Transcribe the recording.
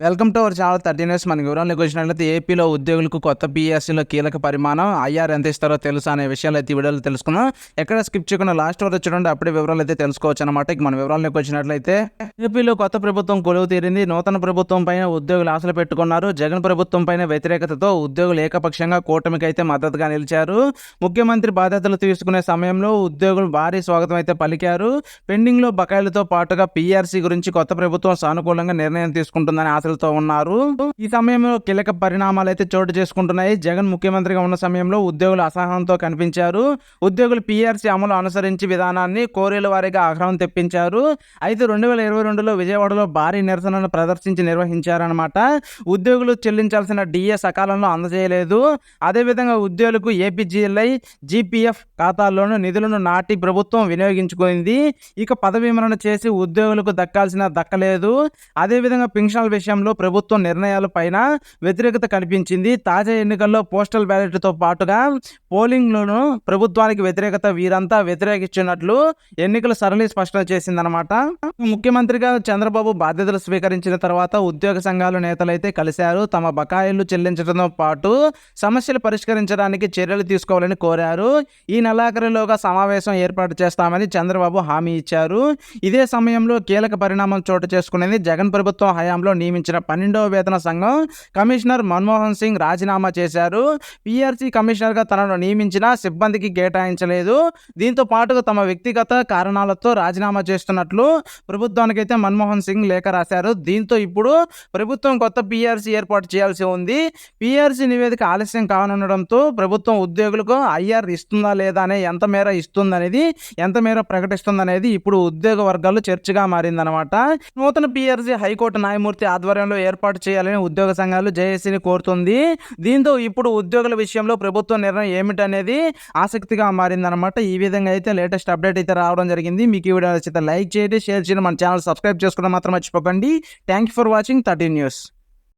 Welcome to our channel 13 years. మన వివరాలకు వచ్చినట్లయితే ఏపీలో ఉద్యోగులకు కొత్త పీఎస్సీలో కీలక పరిమాణం ఐఆర్ ఎంత ఇస్తారో తెలుసా అనే విషయాలు అయితే ఈ వీడియోలో తెలుసుకుందాం. ఎక్కడ స్కిప్ చేయకుండా లాస్ట్ వరకు చూడండి, అప్పుడే వివరాలు అయితే తెలుసుకోవచ్చు అనమాట. ఇక మన వివరాలకు వచ్చినట్లయితే ఏపీలో కొత్త ప్రభుత్వం కొలువు తీరింది. నూతన ప్రభుత్వం పైన ఉద్యోగులు ఆశలు పెట్టుకున్నారు. జగన్ ప్రభుత్వం పైన వ్యతిరేకతతో ఉద్యోగులు ఏకపక్షంగా కూటమికి అయితే మద్దతుగా నిలిచారు. ముఖ్యమంత్రి బాధ్యతలు తీసుకునే సమయంలో ఉద్యోగులు భారీ స్వాగతం అయితే పలికారు. పెండింగ్ లో బకాయిలతో పాటుగా పీఆర్సీ గురించి కొత్త ప్రభుత్వం సానుకూలంగా నిర్ణయం తీసుకుంటుందని ఆశలతో ఉన్నారు. ఈ సమయంలో కీలక పరిణామాలు అయితే చోటు చేసుకుంటున్నాయి. జగన్ ముఖ్యమంత్రిగా ఉన్న సమయంలో ఉద్యోగులు అసహనంతో కనిపించారు. ఉద్యోగులు పీఆర్సీ అమలు అనుసరించి విధానాన్ని కోరేల వారీగా ఆగ్రహం తెప్పించారు. అయితే 2022లో విజయవాడలో భారీ నిరసనను ప్రదర్శించి నిర్వహించారన్నమాట. ఉద్యోగులు చెల్లించాల్సిన డిఏ సకాలంలో అందజేయలేదు. అదేవిధంగా ఉద్యోగులకు ఏపీజీఎల్ఐ జీపీఎఫ్ ఖాతాల్లోనూ నిధులను నాటి ప్రభుత్వం వినియోగించుకుంది. ఇక పదవి విరమణ చేసి ఉద్యోగులకు దక్కాల్సిన దక్కలేదు. అదేవిధంగా పింఛన్ల విషయంలో ప్రభుత్వం నిర్ణయాల పైన వ్యతిరేకత కనిపించింది. తాజా ఎన్నికల్లో పోస్టల్ బ్యాలెట్తో పాటుగా పోలింగ్లోనూ ప్రభుత్వానికి వ్యతిరేకత వీరంతా వ్యతిరేకించినట్లు ఎన్నికల సరళి స్పష్టం చేసిందనమాట. ముఖ్యమంత్రిగా చంద్రబాబు బాధ్యతలు స్వీకరించిన తర్వాత ఉద్యోగ సంఘాల నేతలైతే కలిశారు. తమ బకాయిలు చెల్లించడంతో పాటు సమస్యలు పరిష్కరించడానికి చర్యలు తీసుకోవాలని కోరారు. ఈ నెలాఖరులోగా సమావేశం ఏర్పాటు చేస్తామని చంద్రబాబు హామీ ఇచ్చారు. ఇదే సమయంలో కీలక పరిణామం చోటు చేసుకునేది. జగన్ ప్రభుత్వం హయాంలో నియమించిన 12వ వేతన సంఘం కమిషనర్ మన్మోహన్ సింగ్ రాజీనామా చేశారు. పీఆర్సీ కమిషనర్గా తనను నియమించిన సిబ్బందికి కేటాయించలేదు. దీంతో పాటుగా తమ వ్యక్తిగత కారణాలతో రాజీనామా చేస్తున్నట్లు ప్రభుత్వానికైతే మన్మోహన్ సింగ్ లేఖ రాశారు. దీంతో ఇప్పుడు ప్రభుత్వం కొత్త పీఆర్సీ ఏర్పాటు చేయాల్సి ఉంది. పీఆర్సీ నివేదిక ఆలస్యం కానుండడంతో ప్రభుత్వం ఉద్యోగులకు ఐఆర్ ఇస్తుందా లేదా అనే ఎంత మేర ఇస్తుందనేది, ఎంత మేర ప్రకటిస్తుందనేది ఇప్పుడు ఉద్యోగ వర్గాల్లో చర్చగా మారిందనమాట. నూతన పీఆర్సీ హైకోర్టు న్యాయమూర్తి ఆధ్వర్యంలో ఏర్పాటు చేయాలని ఉద్యోగ సంఘాలు జేఏసీని కోరుతుంది. దీంతో ఇప్పుడు ఉద్యోగుల విషయంలో ప్రభుత్వ నిర్ణయం ఏమిటనేది ఆసక్తిగా మారిందనమాట. ఈ విధంగా అయితే లేటెస్ట్ అప్డేట్ అయితే రావడం జరిగింది. మీకు ఈ వీడియో నచ్చితే లైక్ చేయండి, షేర్ చేయండి, మన ఛానల్ సబ్స్క్రైబ్ చేసుకోవడం మాత్రం మర్చిపోకండి. Thank you for watching 13 news.